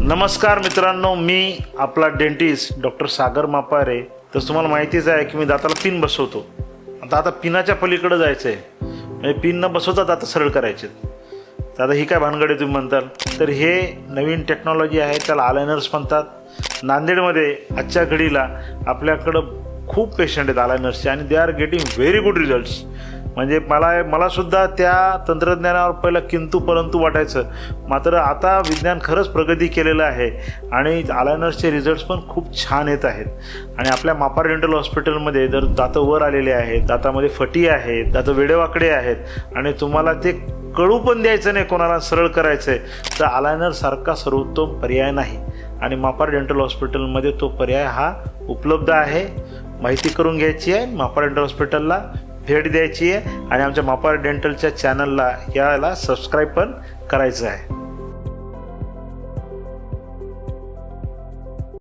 नमस्कार मित्रांनो, मी आपला डेंटिस्ट डॉक्टर सागर मापारे. तर तुम्हाला माहितीच आहे की मी दाताला पिन बसवतो. आता पिनाच्या पलीकडे जायचं आहे, म्हणजे पिन न बसवता दात सरळ करायचे. तर आता ही काय भानगड आहे तुम्ही म्हणताल. तर हे नवीन टेक्नॉलॉजी आहे, त्याला अलायनर्स म्हणतात. नांदेडमध्ये आजच्या घडीला आपल्याकडं खूप पेशंट आहेत अलायनर्सचे आणि they are getting very good results. म्हणजे मला सुद्धा त्या तंत्रज्ञानावर पहिलं किंतु परंतु वाटायचं, मात्र आता विज्ञान खरंच प्रगती केलेलं आहे आणि अलायनर्सचे रिझल्ट्स पण खूप छान येत आहेत. आणि आपल्या मापार डेंटल हॉस्पिटलमध्ये जर दातं वर आलेले आहेत, दातामध्ये फटी आहेत, दातं वेडेवाकडे आहेत आणि तुम्हाला ते कळू पण द्यायचं नाही, कोणाला सरळ करायचं आहे, तर अलायनरसारखा सर्वोत्तम पर्याय नाही. आणि मापार डेंटल हॉस्पिटलमध्ये तो पर्याय हा उपलब्ध आहे. माहिती करून घ्यायची आहे, मापार डेंटल हॉस्पिटलला भेट द्यायची आहे आणि आमच्या मापार डेंटलच्या चॅनलला याला सबस्क्राईब पण करायचं आहे.